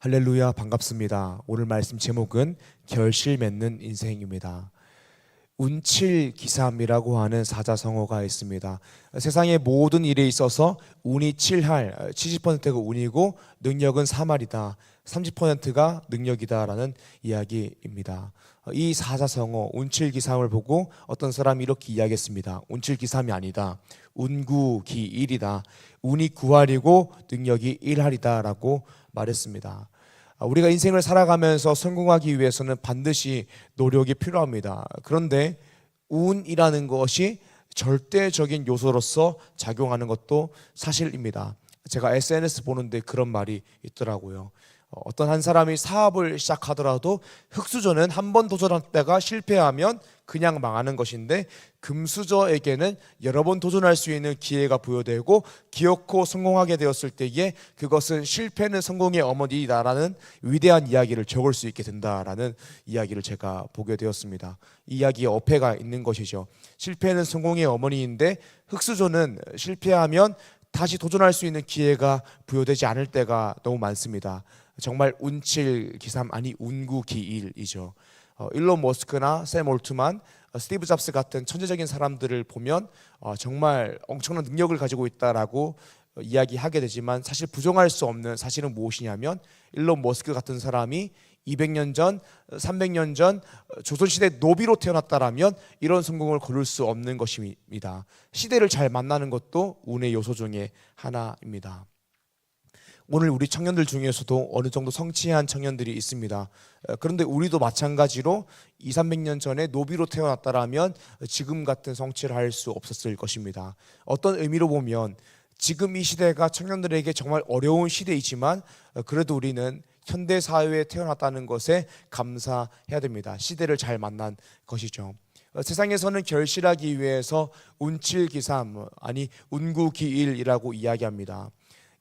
할렐루야, 반갑습니다. 오늘 말씀 제목은 결실 맺는 인생입니다. 운칠기삼이라고 하는 사자성어가 있습니다. 세상의 모든 일에 있어서 운이 7할, 70%가 운이고 능력은 3할이다. 30%가 능력이다라는 이야기입니다. 이 사자성어 운칠기삼을 보고 어떤 사람이 이렇게 이야기했습니다. 운칠기삼이 아니다. 운구기일이다. 운이 9할이고 능력이 1할이다 라고 말했습니다. 우리가 인생을 살아가면서 성공하기 위해서는 반드시 노력이 필요합니다. 그런데 운이라는 것이 절대적인 요소로서 작용하는 것도 사실입니다. 제가 SNS 보는데 그런 말이 있더라고요. 어떤 한 사람이 사업을 시작하더라도 흙수저는 한 번 도전했다가 실패하면 그냥 망하는 것인데 금수저에게는 여러 번 도전할 수 있는 기회가 부여되고 기어코 성공하게 되었을 때에 그것은 실패는 성공의 어머니다라는 위대한 이야기를 적을 수 있게 된다라는 이야기를 제가 보게 되었습니다. 이 이야기에 어폐가 있는 것이죠. 실패는 성공의 어머니인데 흙수저는 실패하면 다시 도전할 수 있는 기회가 부여되지 않을 때가 너무 많습니다. 정말 운칠기삼 아니 운구기일이죠. 일론 머스크나 샘 올트만, 스티브 잡스 같은 천재적인 사람들을 보면 정말 엄청난 능력을 가지고 있다라고 이야기하게 되지만 사실 부정할 수 없는 사실은 무엇이냐면 일론 머스크 같은 사람이 200년 전, 300년 전 조선시대 노비로 태어났다라면 이런 성공을 거둘 수 없는 것입니다. 시대를 잘 만나는 것도 운의 요소 중에 하나입니다. 오늘 우리 청년들 중에서도 어느 정도 성취한 청년들이 있습니다. 그런데 우리도 마찬가지로 200~300년 전에 노비로 태어났다라면 지금 같은 성취를 할 수 없었을 것입니다. 어떤 의미로 보면 지금 이 시대가 청년들에게 정말 어려운 시대이지만 그래도 우리는 현대 사회에 태어났다는 것에 감사해야 됩니다. 시대를 잘 만난 것이죠. 세상에서는 결실하기 위해서 운칠기삼 아니 운구기일이라고 이야기합니다.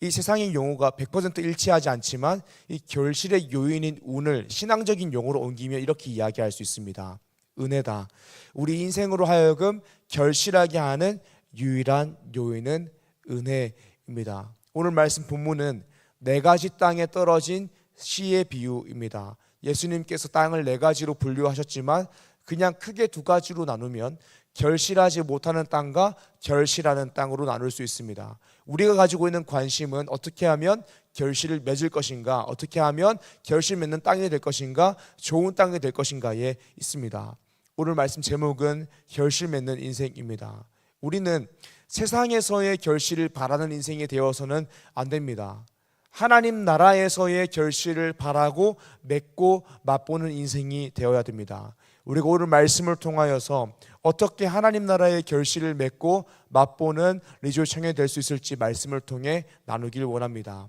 이 세상의 용어가 100% 일치하지 않지만 이 결실의 요인인 운을 신앙적인 용어로 옮기며 이렇게 이야기할 수 있습니다. 은혜다. 우리 인생으로 하여금 결실하게 하는 유일한 요인은 은혜입니다. 오늘 말씀 본문은 4가지 땅에 떨어진 씨의 비유입니다. 예수님께서 땅을 4가지로 분류하셨지만 그냥 크게 2가지로 나누면 결실하지 못하는 땅과 결실하는 땅으로 나눌 수 있습니다. 우리가 가지고 있는 관심은 어떻게 하면 결실을 맺을 것인가, 어떻게 하면 결실 맺는 땅이 될 것인가, 좋은 땅이 될 것인가에 있습니다. 오늘 말씀 제목은 결실 맺는 인생입니다. 우리는 세상에서의 결실을 바라는 인생이 되어서는 안 됩니다. 하나님 나라에서의 결실을 바라고 맺고 맛보는 인생이 되어야 됩니다. 우리가 오늘 말씀을 통하여서 어떻게 하나님 나라의 결실을 맺고 맛보는 리조이 청년이 될 수 있을지 말씀을 통해 나누길 원합니다.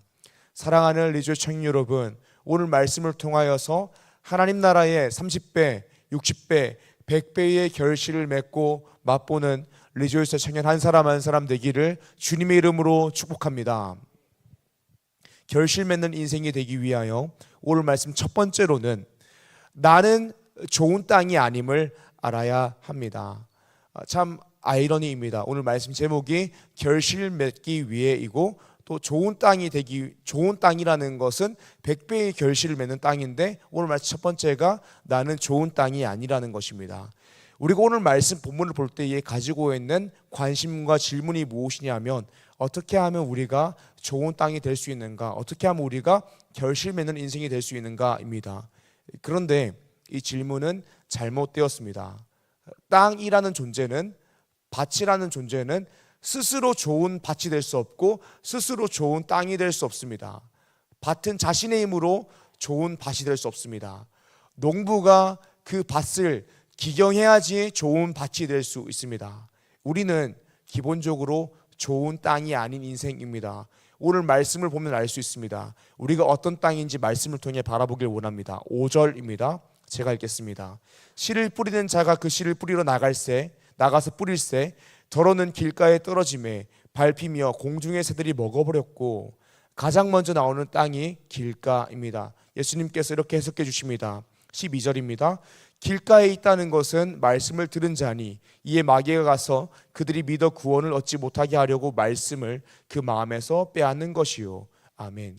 사랑하는 리조이 청년 여러분, 오늘 말씀을 통하여서 하나님 나라의 30배, 60배, 100배의 결실을 맺고 맛보는 리조이 청년 한 사람 한 사람 되기를 주님의 이름으로 축복합니다. 결실 맺는 인생이 되기 위하여 오늘 말씀 첫 번째로는 나는 좋은 땅이 아님을 알아야 합니다. 참 아이러니입니다. 오늘 말씀 제목이 결실 맺기 위해이고 또 좋은 땅이라는 것은 100배의 결실을 맺는 땅인데 오늘 말씀 첫 번째가 나는 좋은 땅이 아니라는 것입니다. 우리가 오늘 말씀 본문을 볼 때에 가지고 있는 관심과 질문이 무엇이냐면 어떻게 하면 우리가 좋은 땅이 될 수 있는가, 어떻게 하면 우리가 결실 맺는 인생이 될 수 있는가입니다. 그런데 이 질문은 잘못되었습니다. 땅이라는 존재는, 밭이라는 존재는 스스로 좋은 밭이 될 수 없고 스스로 좋은 땅이 될 수 없습니다. 밭은 자신의 힘으로 좋은 밭이 될 수 없습니다. 농부가 그 밭을 기경해야지 좋은 밭이 될 수 있습니다. 우리는 기본적으로 좋은 땅이 아닌 인생입니다. 오늘 말씀을 보면 알 수 있습니다. 우리가 어떤 땅인지 말씀을 통해 바라보길 원합니다. 5절입니다. 제가 읽겠습니다. 씨를 뿌리는 자가 그 씨를 뿌리러 나가서 뿌릴새 더러는 길가에 떨어짐에 밟히며 공중의 새들이 먹어버렸고 가장 먼저 나오는 땅이 길가입니다. 예수님께서 이렇게 해석해 주십니다. 12절입니다. 길가에 있다는 것은 말씀을 들은 자니 이에 마귀가 가서 그들이 믿어 구원을 얻지 못하게 하려고 말씀을 그 마음에서 빼앗는 것이요. 아멘.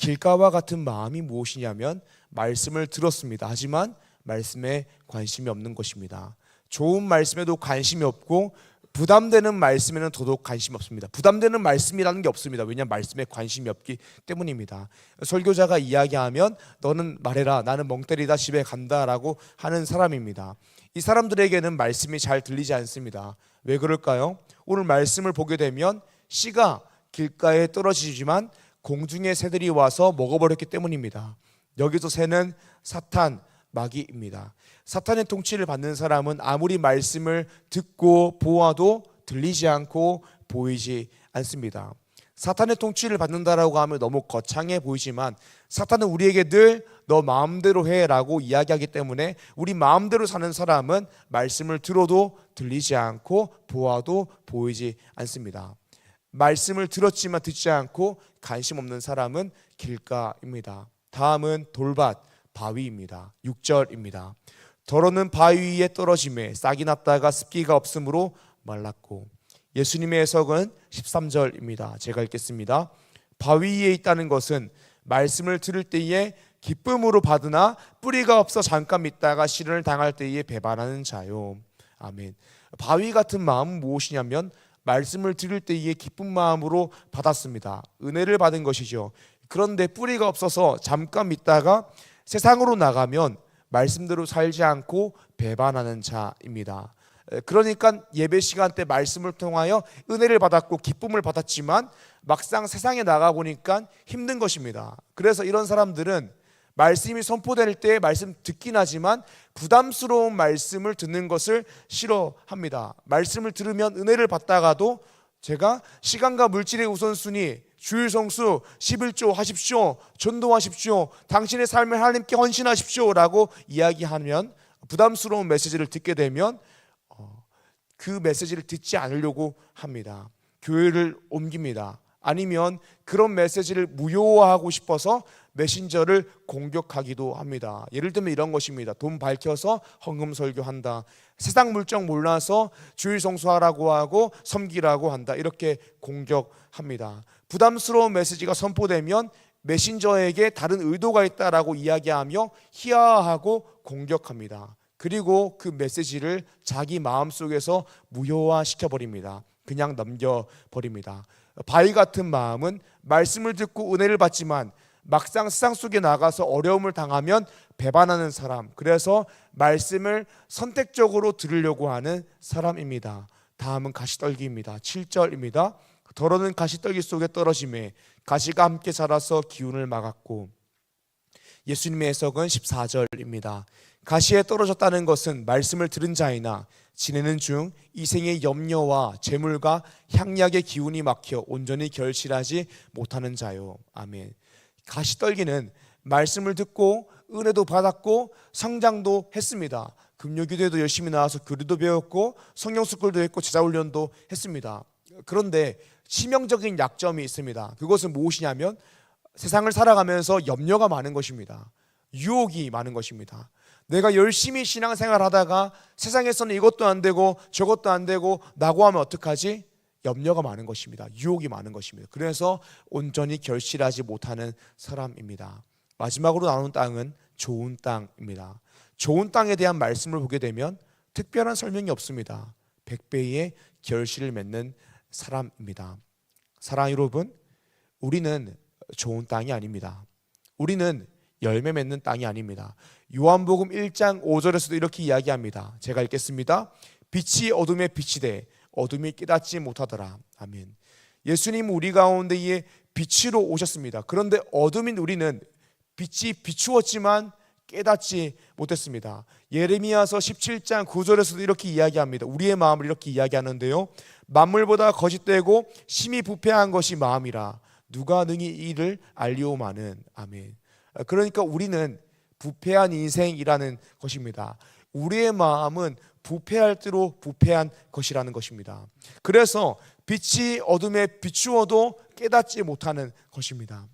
길가와 같은 마음이 무엇이냐면 말씀을 들었습니다. 하지만 말씀에 관심이 없는 것입니다. 좋은 말씀에도 관심이 없고 부담되는 말씀에는 더더욱 관심이 없습니다. 부담되는 말씀이라는 게 없습니다. 왜냐하면 말씀에 관심이 없기 때문입니다. 설교자가 이야기하면 너는 말해라, 나는 멍 때리다 집에 간다라고 하는 사람입니다. 이 사람들에게는 말씀이 잘 들리지 않습니다. 왜 그럴까요? 오늘 말씀을 보게 되면 씨가 길가에 떨어지지만 공중의 새들이 와서 먹어버렸기 때문입니다. 여기서 새는 사탄, 마귀입니다. 사탄의 통치를 받는 사람은 아무리 말씀을 듣고 보아도 들리지 않고 보이지 않습니다. 사탄의 통치를 받는다라고 하면 너무 거창해 보이지만 사탄은 우리에게 늘 너 마음대로 해라고 이야기하기 때문에 우리 마음대로 사는 사람은 말씀을 들어도 들리지 않고 보아도 보이지 않습니다. 말씀을 들었지만 듣지 않고 관심 없는 사람은 길가입니다. 다음은 돌밭, 바위입니다. 6절입니다. 더러는 바위 위에 떨어짐에 싹이 났다가 습기가 없으므로 말랐고. 예수님의 해석은 13절입니다. 제가 읽겠습니다. 바위 위에 있다는 것은 말씀을 들을 때에 기쁨으로 받으나 뿌리가 없어 잠깐 믿다가 시련을 당할 때에 배반하는 자요. 아멘. 바위 같은 마음은 무엇이냐면 말씀을 들을 때에 기쁜 마음으로 받았습니다. 은혜를 받은 것이죠. 그런데 뿌리가 없어서 잠깐 믿다가 세상으로 나가면 말씀대로 살지 않고 배반하는 자입니다. 그러니까 예배 시간 때 말씀을 통하여 은혜를 받았고 기쁨을 받았지만 막상 세상에 나가 보니까 힘든 것입니다. 그래서 이런 사람들은 말씀이 선포될 때 말씀 듣긴 하지만 부담스러운 말씀을 듣는 것을 싫어합니다. 말씀을 들으면 은혜를 받다가도 제가 시간과 물질의 우선순위, 주일 성수, 11조 하십시오, 전도하십시오, 당신의 삶을 하나님께 헌신하십시오 라고 이야기하면 부담스러운 메시지를 듣게 되면 그 메시지를 듣지 않으려고 합니다. 교회를 옮깁니다. 아니면 그런 메시지를 무효화하고 싶어서 메신저를 공격하기도 합니다. 예를 들면 이런 것입니다. 돈 밝혀서 헌금 설교한다. 세상 물정 몰라서 주일 성수하라고 하고 섬기라고 한다. 이렇게 공격합니다. 부담스러운 메시지가 선포되면 메신저에게 다른 의도가 있다라고 이야기하며 희화하고 공격합니다. 그리고 그 메시지를 자기 마음속에서 무효화시켜버립니다. 그냥 넘겨버립니다. 바위 같은 마음은 말씀을 듣고 은혜를 받지만 막상 세상 속에 나가서 어려움을 당하면 배반하는 사람, 그래서 말씀을 선택적으로 들으려고 하는 사람입니다. 다음은 가시떨기입니다. 7절입니다. 더러는 가시떨기 속에 떨어짐에 가시가 함께 자라서 기운을 막았고. 예수님의 해석은 14절입니다. 가시에 떨어졌다는 것은 말씀을 들은 자이나 지내는 중 이생의 염려와 재물과 향약의 기운이 막혀 온전히 결실하지 못하는 자요. 아멘. 가시떨기는 말씀을 듣고 은혜도 받았고 성장도 했습니다. 금요기도에도 열심히 나와서 교리도 배웠고 성경스쿨도 했고 제자훈련도 했습니다. 그런데 치명적인 약점이 있습니다. 그것은 무엇이냐면 세상을 살아가면서 염려가 많은 것입니다. 유혹이 많은 것입니다. 내가 열심히 신앙생활 하다가 세상에서는 이것도 안 되고 저것도 안 되고 나고 하면 어떡하지? 염려가 많은 것입니다. 유혹이 많은 것입니다. 그래서 온전히 결실하지 못하는 사람입니다. 마지막으로 나오는 땅은 좋은 땅입니다. 좋은 땅에 대한 말씀을 보게 되면 특별한 설명이 없습니다. 100배의 결실을 맺는 사람입니다. 사랑하는 여러분, 우리는 좋은 땅이 아닙니다. 우리는 열매 맺는 땅이 아닙니다. 요한복음 1장 5절에서도 이렇게 이야기합니다. 제가 읽겠습니다. 빛이 어둠에 빛이 돼 어둠이 깨닫지 못하더라. 아멘. 예수님 우리 가운데에 빛으로 오셨습니다. 그런데 어둠인 우리는 빛이 비추었지만 깨닫지 못했습니다. 예레미야서 17장 9절에서도 이렇게 이야기합니다. 우리의 마음을 이렇게 이야기하는데요. 만물보다 거짓되고 심히 부패한 것이 마음이라 누가 능히 이를 알리오마는. 아멘. 그러니까 우리는 부패한 인생이라는 것입니다. 우리의 마음은 부패할 대로 부패한 것이라는 것입니다. 그래서 빛이 어둠에 비추어도 깨닫지 못하는 것입니다.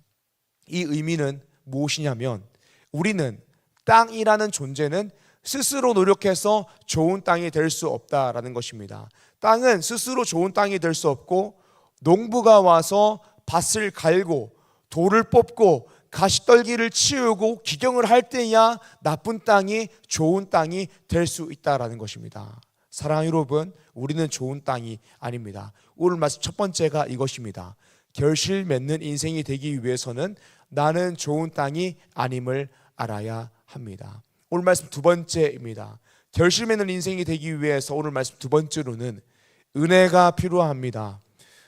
이 의미는 무엇이냐면 우리는 땅이라는 존재는 스스로 노력해서 좋은 땅이 될 수 없다라는 것입니다. 땅은 스스로 좋은 땅이 될 수 없고 농부가 와서 밭을 갈고 돌을 뽑고 가시떨기를 치우고 기경을 할 때야 나쁜 땅이 좋은 땅이 될 수 있다라는 것입니다. 사랑하는 여러분, 우리는 좋은 땅이 아닙니다. 오늘 말씀 첫 번째가 이것입니다. 결실 맺는 인생이 되기 위해서는 나는 좋은 땅이 아님을 알아야 합니다. 오늘 말씀 두 번째입니다. 결실 맺는 인생이 되기 위해서 오늘 말씀 두 번째로는 은혜가 필요합니다.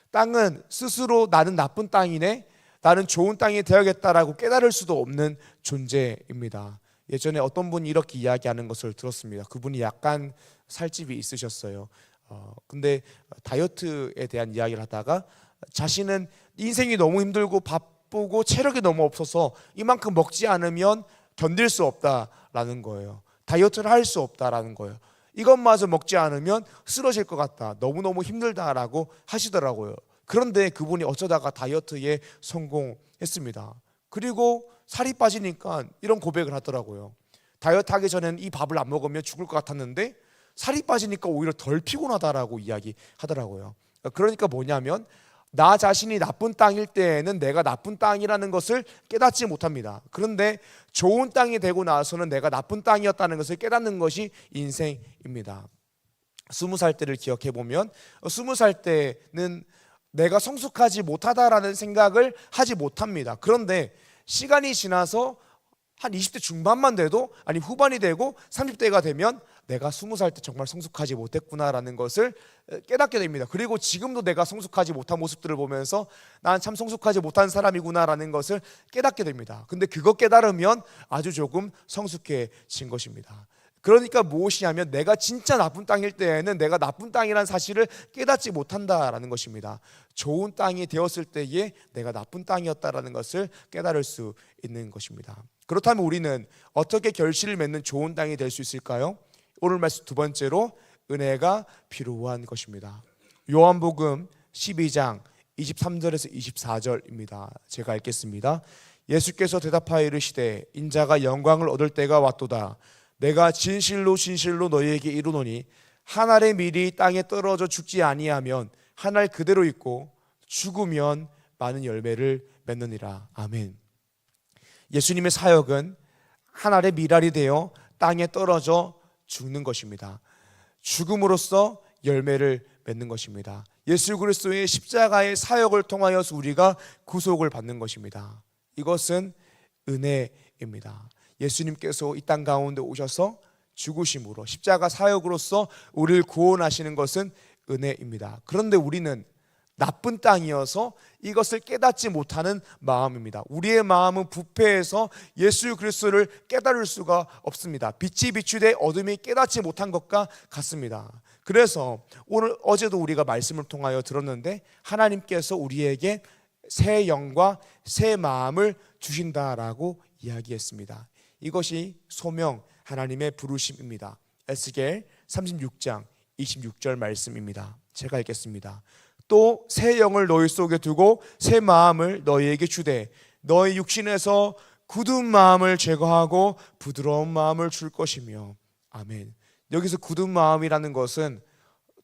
땅은 스스로 나는 나쁜 땅이네, 나는 좋은 땅이 되어야겠다라고 깨달을 수도 없는 존재입니다. 예전에 어떤 분이 이렇게 이야기하는 것을 들었습니다. 그분이 약간 살집이 있으셨어요. 근데 다이어트에 대한 이야기를 하다가 자신은 인생이 너무 힘들고 바쁘고 체력이 너무 없어서 이만큼 먹지 않으면 견딜 수 없다라는 거예요. 다이어트를 할 수 없다라는 거예요. 이것마저 먹지 않으면 쓰러질 것 같다, 너무너무 힘들다라고 하시더라고요. 그런데 그분이 어쩌다가 다이어트에 성공했습니다. 그리고 살이 빠지니까 이런 고백을 하더라고요. 다이어트 하기 전에는 이 밥을 안 먹으면 죽을 것 같았는데 살이 빠지니까 오히려 덜 피곤하다라고 이야기하더라고요. 그러니까 뭐냐면 나 자신이 나쁜 땅일 때에는 내가 나쁜 땅이라는 것을 깨닫지 못합니다. 그런데 좋은 땅이 되고 나서는 내가 나쁜 땅이었다는 것을 깨닫는 것이 인생입니다. 20살 때를 기억해 보면 20살 때는 내가 성숙하지 못하다라는 생각을 하지 못합니다. 그런데 시간이 지나서 한 20대 중반만 돼도, 아니 후반이 되고 30대가 되면 내가 20살 때 정말 성숙하지 못했구나라는 것을 깨닫게 됩니다. 그리고 지금도 내가 성숙하지 못한 모습들을 보면서 난 참 성숙하지 못한 사람이구나라는 것을 깨닫게 됩니다. 근데 그거 깨달으면 아주 조금 성숙해진 것입니다. 그러니까 무엇이냐면 내가 진짜 나쁜 땅일 때에는 내가 나쁜 땅이라는 사실을 깨닫지 못한다라는 것입니다. 좋은 땅이 되었을 때에 내가 나쁜 땅이었다라는 것을 깨달을 수 있는 것입니다. 그렇다면 우리는 어떻게 결실을 맺는 좋은 땅이 될 수 있을까요? 오늘 말씀 두 번째로 은혜가 필요한 것입니다. 요한복음 12장 23절에서 24절입니다. 제가 읽겠습니다. 예수께서 대답하여 이르시되 인자가 영광을 얻을 때가 왔도다. 내가 진실로 진실로 너희에게 이르노니 한 알의 밀이 땅에 떨어져 죽지 아니하면 한 알 그대로 있고 죽으면 많은 열매를 맺느니라. 아멘. 예수님의 사역은 한 알의 밀알이 되어 땅에 떨어져 죽는 것입니다. 죽음으로써 열매를 맺는 것입니다. 예수 그리스도의 십자가의 사역을 통하여서 우리가 구속을 받는 것입니다. 이것은 은혜입니다. 예수님께서 이 땅 가운데 오셔서 죽으심으로 십자가 사역으로서 우리를 구원하시는 것은 은혜입니다. 그런데 우리는 나쁜 땅이어서 이것을 깨닫지 못하는 마음입니다. 우리의 마음은 부패해서 예수 그리스도를 깨달을 수가 없습니다. 빛이 비추되 어둠이 깨닫지 못한 것과 같습니다. 그래서 어제도 우리가 말씀을 통하여 들었는데 하나님께서 우리에게 새 영과 새 마음을 주신다라고 이야기했습니다. 이것이 소명 하나님의 부르심입니다. 에스겔 36장 26절 말씀입니다. 제가 읽겠습니다. 또 새 영을 너희 속에 두고 새 마음을 너희에게 주되 너희 육신에서 굳은 마음을 제거하고 부드러운 마음을 줄 것이며. 아멘. 여기서 굳은 마음이라는 것은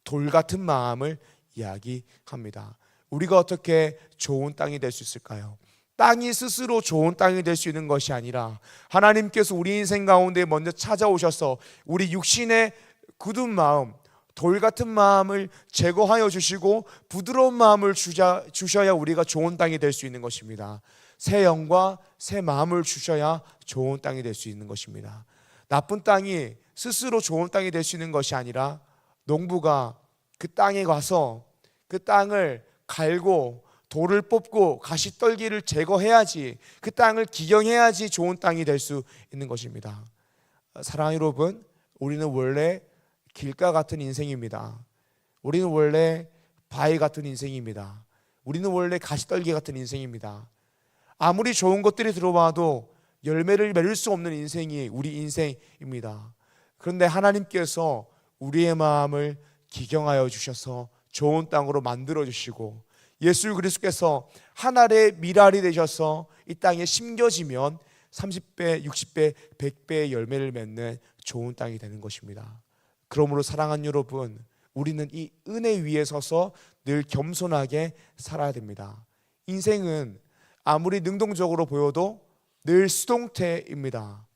돌 같은 마음을 이야기합니다. 우리가 어떻게 좋은 땅이 될 수 있을까요? 땅이 스스로 좋은 땅이 될 수 있는 것이 아니라 하나님께서 우리 인생 가운데 먼저 찾아오셔서 우리 육신의 굳은 마음, 돌 같은 마음을 제거하여 주시고 부드러운 마음을 주셔야 우리가 좋은 땅이 될 수 있는 것입니다. 새 영과 새 마음을 주셔야 좋은 땅이 될 수 있는 것입니다. 나쁜 땅이 스스로 좋은 땅이 될 수 있는 것이 아니라 농부가 그 땅에 가서 그 땅을 갈고 돌을 뽑고 가시떨기를 제거해야지, 그 땅을 기경해야지 좋은 땅이 될 수 있는 것입니다. 사랑하는 여러분, 우리는 원래 길가 같은 인생입니다. 우리는 원래 바위 같은 인생입니다. 우리는 원래 가시떨기 같은 인생입니다. 아무리 좋은 것들이 들어와도 열매를 맺을 수 없는 인생이 우리 인생입니다. 그런데 하나님께서 우리의 마음을 기경하여 주셔서 좋은 땅으로 만들어 주시고 예수 그리스도께서 한 알의 밀알이 되셔서 이 땅에 심겨지면 30배, 60배, 100배의 열매를 맺는 좋은 땅이 되는 것입니다. 그러므로 사랑하는 여러분, 우리는 이 은혜 위에 서서 늘 겸손하게 살아야 됩니다. 인생은 아무리 능동적으로 보여도 늘 수동태입니다.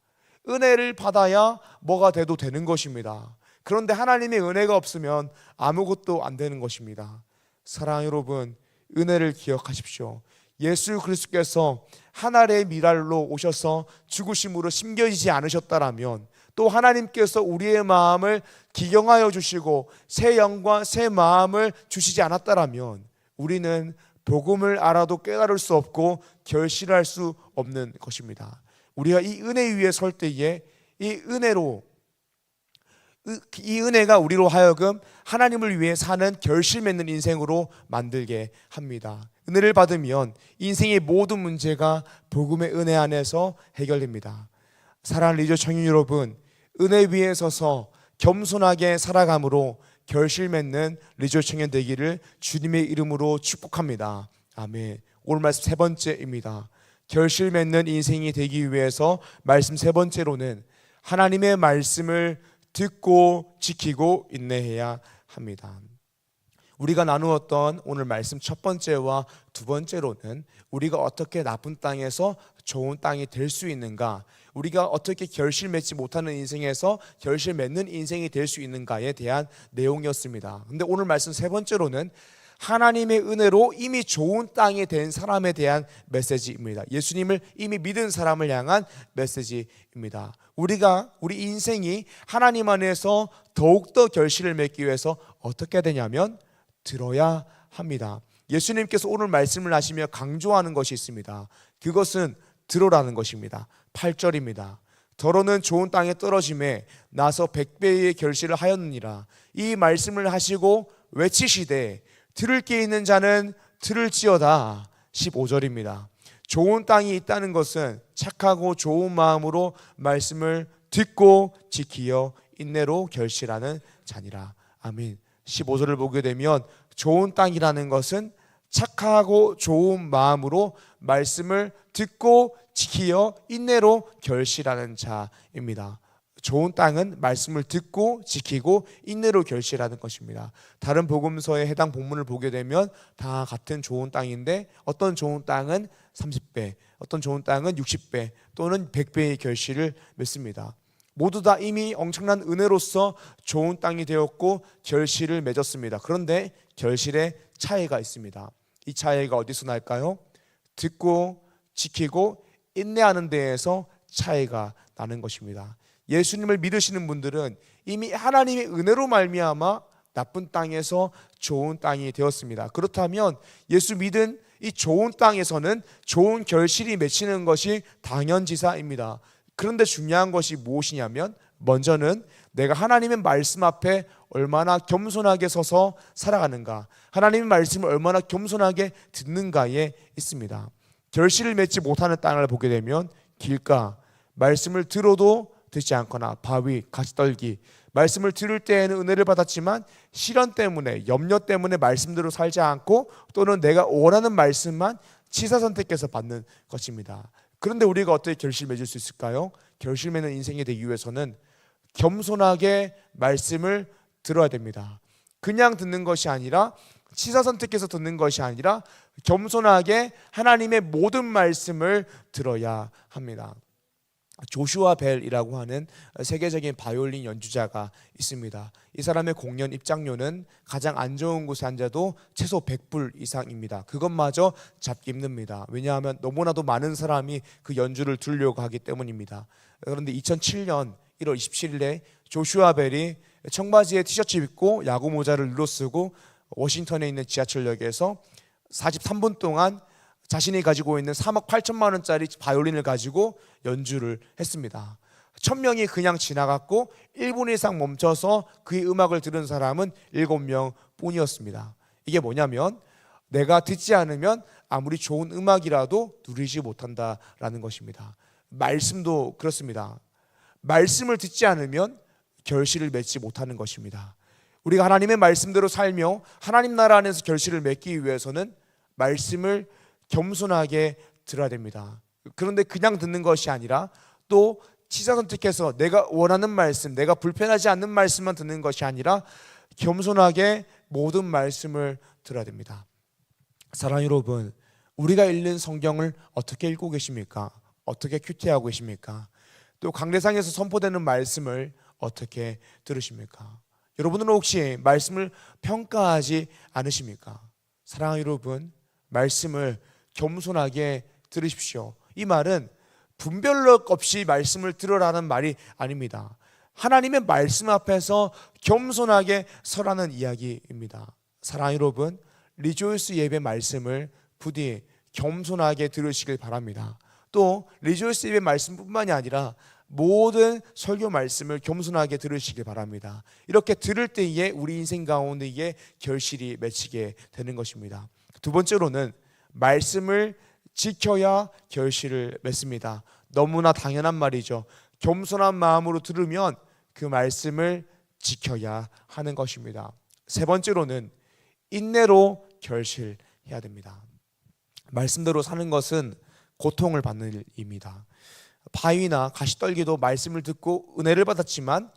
은혜를 받아야 뭐가 돼도 되는 것입니다. 그런데 하나님의 은혜가 없으면 아무것도 안 되는 것입니다. 사랑하는 여러분, 은혜를 기억하십시오. 예수 그리스도께서 하늘의 미랄로 오셔서 죽으심으로 심겨지지 않으셨다라면, 또 하나님께서 우리의 마음을 기경하여 주시고 새 영과 새 마음을 주시지 않았다라면 우리는 복음을 알아도 깨달을 수 없고 결실할 수 없는 것입니다. 우리가 이 은혜 위에 설 때에 이 은혜가 우리로 하여금 하나님을 위해 사는 결실 맺는 인생으로 만들게 합니다. 은혜를 받으면 인생의 모든 문제가 복음의 은혜 안에서 해결됩니다. 사랑하는 리조 청년 여러분, 은혜 위에 서서 겸손하게 살아감으로 결실 맺는 리조 청년 되기를 주님의 이름으로 축복합니다. 아멘. 오늘 말씀 세 번째입니다. 결실 맺는 인생이 되기 위해서 말씀 세 번째로는 하나님의 말씀을 듣고 지키고 인내해야 합니다. 우리가 나누었던 오늘 말씀 첫 번째와 두 번째로는 우리가 어떻게 나쁜 땅에서 좋은 땅이 될 수 있는가, 우리가 어떻게 결실 맺지 못하는 인생에서 결실 맺는 인생이 될 수 있는가에 대한 내용이었습니다. 근데 오늘 말씀 세 번째로는 하나님의 은혜로 이미 좋은 땅이 된 사람에 대한 메시지입니다. 예수님을 이미 믿은 사람을 향한 메시지입니다. 우리 인생이 하나님 안에서 더욱더 결실을 맺기 위해서 어떻게 해야 되냐면 들어야 합니다. 예수님께서 오늘 말씀을 하시며 강조하는 것이 있습니다. 그것은 들어라는 것입니다. 8절입니다. 더러는 좋은 땅에 떨어짐에 나서 100배의 결실을 하였느니라. 이 말씀을 하시고 외치시되 들을 게 있는 자는 들을지어다. 15절입니다. 좋은 땅이 있다는 것은 착하고 좋은 마음으로 말씀을 듣고 지키어 인내로 결실하는 자니라. 아멘. 15절을 보게 되면 좋은 땅이라는 것은 착하고 좋은 마음으로 말씀을 듣고 지키어 인내로 결실하는 자입니다. 좋은 땅은 말씀을 듣고 지키고 인내로 결실하는 것입니다. 다른 복음서에 해당 본문을 보게 되면 다 같은 좋은 땅인데 어떤 좋은 땅은 30배, 어떤 좋은 땅은 60배 또는 100배의 결실을 맺습니다. 모두 다 이미 엄청난 은혜로서 좋은 땅이 되었고 결실을 맺었습니다. 그런데 결실에 차이가 있습니다. 이 차이가 어디서 날까요? 듣고 지키고 인내하는 데에서 차이가 나는 것입니다. 예수님을 믿으시는 분들은 이미 하나님의 은혜로 말미암아 나쁜 땅에서 좋은 땅이 되었습니다. 그렇다면 예수 믿은 이 좋은 땅에서는 좋은 결실이 맺히는 것이 당연지사입니다. 그런데 중요한 것이 무엇이냐면 먼저는 내가 하나님의 말씀 앞에 얼마나 겸손하게 서서 살아가는가, 하나님의 말씀을 얼마나 겸손하게 듣는가에 있습니다. 결실을 맺지 못하는 땅을 보게 되면 길가, 말씀을 들어도 듣지 않거나 바위, 가시떨기, 말씀을 들을 때에는 은혜를 받았지만 시련 때문에, 염려 때문에 말씀대로 살지 않고 또는 내가 원하는 말씀만 취사선택해서 받는 것입니다. 그런데 우리가 어떻게 결실 맺을 수 있을까요? 결실 맺는 인생이 되기 위해서는 겸손하게 말씀을 들어야 됩니다. 그냥 듣는 것이 아니라 취사선택해서 듣는 것이 아니라 겸손하게 하나님의 모든 말씀을 들어야 합니다. 조슈아 벨이라고 하는 세계적인 바이올린 연주자가 있습니다. 이 사람의 공연 입장료는 가장 안 좋은 곳에 앉아도 최소 100불 이상입니다. 그것마저 잡기 힘듭니다. 왜냐하면 너무나도 많은 사람이 그 연주를 들으려고 하기 때문입니다. 그런데 2007년 1월 27일에 조슈아 벨이 청바지에 티셔츠 입고 야구 모자를 눌러 쓰고 워싱턴에 있는 지하철역에서 43분 동안 자신이 가지고 있는 3억 8천만 원짜리 바이올린을 가지고 연주를 했습니다. 1000명이 그냥 지나갔고 1분 이상 멈춰서 그의 음악을 들은 사람은 7명 뿐이었습니다. 이게 뭐냐면 내가 듣지 않으면 아무리 좋은 음악이라도 누리지 못한다라는 것입니다. 말씀도 그렇습니다. 말씀을 듣지 않으면 결실을 맺지 못하는 것입니다. 우리가 하나님의 말씀대로 살며 하나님 나라 안에서 결실을 맺기 위해서는 말씀을 겸손하게 들어야 됩니다. 그런데 그냥 듣는 것이 아니라 또 취사선택해서 내가 원하는 말씀, 내가 불편하지 않는 말씀만 듣는 것이 아니라 겸손하게 모든 말씀을 들어야 됩니다. 사랑하는 여러분, 우리가 읽는 성경을 어떻게 읽고 계십니까? 어떻게 큐티하고 계십니까? 또 강대상에서 선포되는 말씀을 어떻게 들으십니까? 여러분은 혹시 말씀을 평가하지 않으십니까? 사랑하는 여러분, 말씀을 겸손하게 들으십시오. 이 말은 분별력 없이 말씀을 들으라는 말이 아닙니다. 하나님의 말씀 앞에서 겸손하게 서라는 이야기입니다. 사랑하는 여러분, 리조이스 예배 말씀을 부디 겸손하게 들으시길 바랍니다. 또 리조이스 예배 말씀뿐만이 아니라 모든 설교 말씀을 겸손하게 들으시길 바랍니다. 이렇게 들을 때에 우리 인생 가운데에 결실이 맺히게 되는 것입니다. 두 번째로는 말씀을 지켜야 결실을 맺습니다. 너무나 당연한 말이죠. 겸손한 마음으로 들으면 그 말씀을 지켜야 하는 것입니다. 세 번째로는 인내로 결실해야 됩니다. 말씀대로 사는 것은 고통을 받는 일입니다. 바위나 가시떨기도 말씀을 듣고 은혜를 받았지만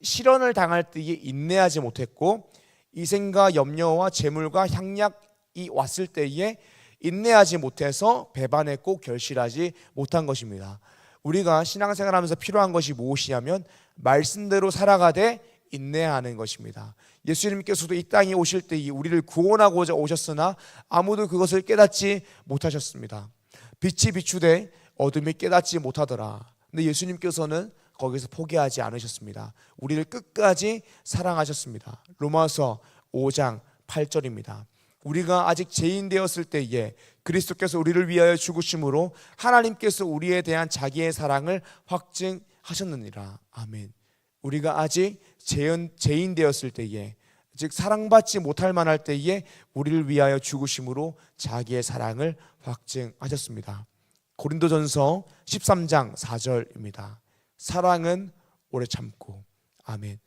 시련을 당할 때에 인내하지 못했고 이생과 염려와 재물과 향락이 왔을 때에 인내하지 못해서 배반했고 결실하지 못한 것입니다. 우리가 신앙생활하면서 필요한 것이 무엇이냐면 말씀대로 살아가되 인내하는 것입니다. 예수님께서도 이 땅에 오실 때 우리를 구원하고자 오셨으나 아무도 그것을 깨닫지 못하셨습니다. 빛이 비추되 어둠이 깨닫지 못하더라. 근데 예수님께서는 거기서 포기하지 않으셨습니다. 우리를 끝까지 사랑하셨습니다. 로마서 5장 8절입니다. 우리가 아직 죄인 되었을 때에 그리스도께서 우리를 위하여 죽으심으로 하나님께서 우리에 대한 자기의 사랑을 확증하셨느니라. 아멘. 우리가 아직 죄인 되었을 때에, 즉 사랑받지 못할 만할 때에 우리를 위하여 죽으심으로 자기의 사랑을 확증하셨습니다. 고린도전서 13장 4절입니다. 사랑은 오래 참고. 아멘.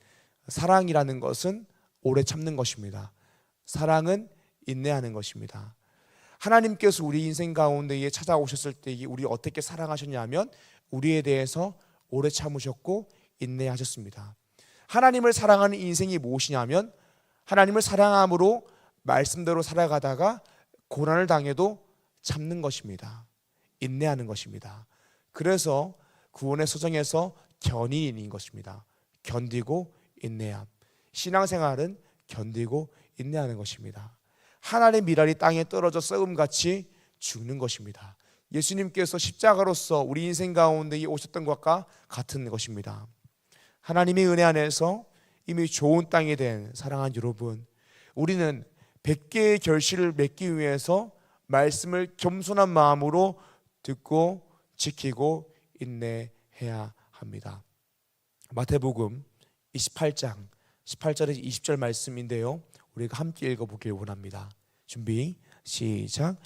사랑이라는 것은 오래 참는 것입니다. 사랑은 인내하는 것입니다. 하나님께서 우리 인생 가운데에 찾아오셨을 때 우리 어떻게 사랑하셨냐면 우리에 대해서 오래 참으셨고 인내하셨습니다. 하나님을 사랑하는 인생이 무엇이냐면 하나님을 사랑함으로 말씀대로 살아가다가 고난을 당해도 참는 것입니다. 인내하는 것입니다. 그래서 구원의 서정에서 견인인 것입니다. 견디고 인내함. 신앙생활은 견디고 인내하는 것입니다. 하나님의 미랄이 땅에 떨어져 썩음같이 죽는 것입니다. 예수님께서 십자가로서 우리 인생 가운데 오셨던 것과 같은 것입니다. 하나님의 은혜 안에서 이미 좋은 땅이 된 사랑하는 여러분, 우리는 100개의 결실을 맺기 위해서 말씀을 겸손한 마음으로 듣고 지키고 인내해야 합니다. 마태복음 28장 18절에서 20절 말씀인데요, 우리가 함께 읽어보길 원합니다. 준비 시작.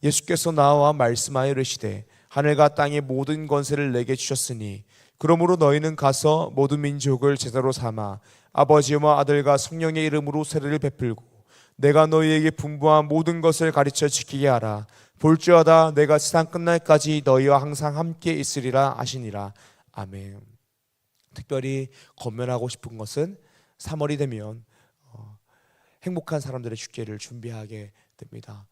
예수께서 나와 말씀하여 이르시되 하늘과 땅의 모든 권세를 내게 주셨으니 그러므로 너희는 가서 모든 민족을 제자로 삼아 아버지와 아들과 성령의 이름으로 세례를 베풀고 내가 너희에게 분부한 모든 것을 가르쳐 지키게 하라. 볼지어다 내가 세상 끝날까지 너희와 항상 함께 있으리라 하시니라. 아멘. 특별히 권면하고 싶은 것은 3월이 되면 행복한 사람들의 축제를 준비하게 됩니다.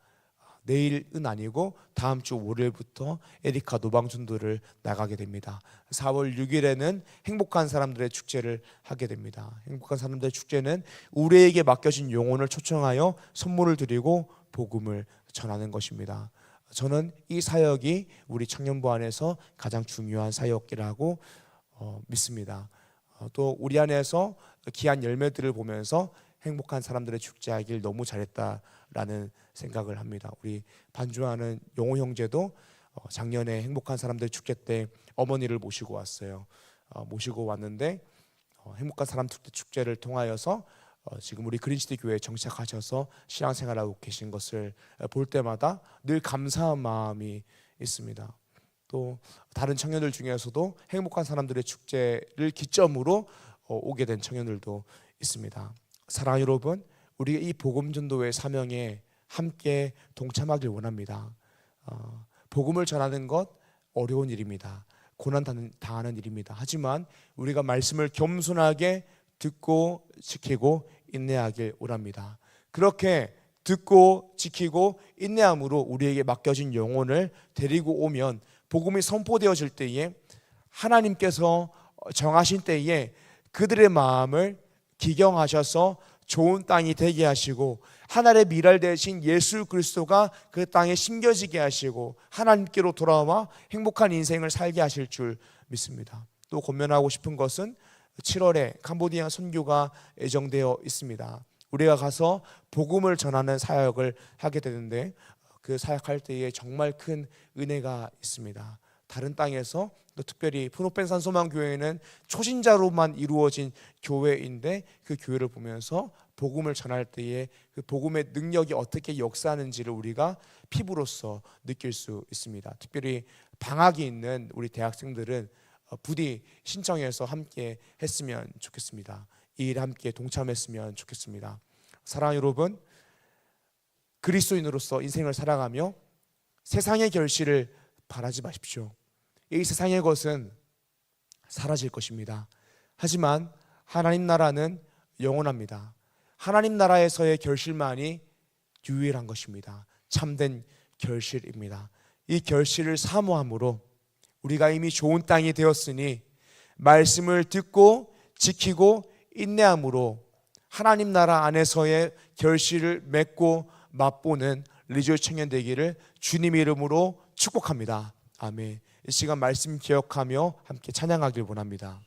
내일은 아니고 다음 주 월요일부터 에리카 노방전도를 나가게 됩니다. 4월 6일에는 행복한 사람들의 축제를 하게 됩니다. 행복한 사람들의 축제는 우리에게 맡겨진 영혼을 초청하여 선물을 드리고 복음을 전하는 것입니다. 저는 이 사역이 우리 청년부 안에서 가장 중요한 사역이라고 믿습니다. 또 우리 안에서 귀한 열매들을 보면서 행복한 사람들의 축제하길 너무 잘했다라는 생각을 합니다. 우리 반주하는 용호 형제도 작년에 행복한 사람들 축제 때 어머니를 모시고 왔어요. 모시고 왔는데 행복한 사람 축제를 통하여서 지금 우리 그린시티 교회에 정착하셔서 신앙생활하고 계신 것을 볼 때마다 늘 감사한 마음이 있습니다. 또 다른 청년들 중에서도 행복한 사람들의 축제를 기점으로 오게 된 청년들도 있습니다. 사랑하는 여러분, 우리가 이 복음전도의 사명에 함께 동참하길 원합니다. 복음을 전하는 것 어려운 일입니다. 고난 당하는 일입니다. 하지만 우리가 말씀을 겸손하게 듣고 지키고 인내하길 원합니다. 그렇게 듣고 지키고 인내함으로 우리에게 맡겨진 영혼을 데리고 오면 복음이 선포되어질 때에 하나님께서 정하신 때에 그들의 마음을 기경하셔서 좋은 땅이 되게 하시고 하늘의 미랄 되신 예수 그리스도가 그 땅에 심겨지게 하시고 하나님께로 돌아와 행복한 인생을 살게 하실 줄 믿습니다. 또 권면하고 싶은 것은 7월에 캄보디아 선교가 예정되어 있습니다. 우리가 가서 복음을 전하는 사역을 하게 되는데 그 사역할 때에 정말 큰 은혜가 있습니다. 다른 땅에서 또 특별히 푸노펜 산소망교회는 초신자로만 이루어진 교회인데 그 교회를 보면서 복음을 전할 때에 그 복음의 능력이 어떻게 역사하는지를 우리가 피부로서 느낄 수 있습니다. 특별히 방학이 있는 우리 대학생들은 부디 신청해서 함께 했으면 좋겠습니다. 이 일에 함께 동참했으면 좋겠습니다. 사랑하는 여러분, 그리스도인으로서 인생을 살아가며 세상의 결실을 바라지 마십시오. 이 세상의 것은 사라질 것입니다. 하지만 하나님 나라는 영원합니다. 하나님 나라에서의 결실만이 유일한 것입니다. 참된 결실입니다. 이 결실을 사모함으로 우리가 이미 좋은 땅이 되었으니 말씀을 듣고 지키고 인내함으로 하나님 나라 안에서의 결실을 맺고 맛보는 리조이 청년 되기를 주님 이름으로 축복합니다. 아멘. 이 시간 말씀 기억하며 함께 찬양하길 원합니다.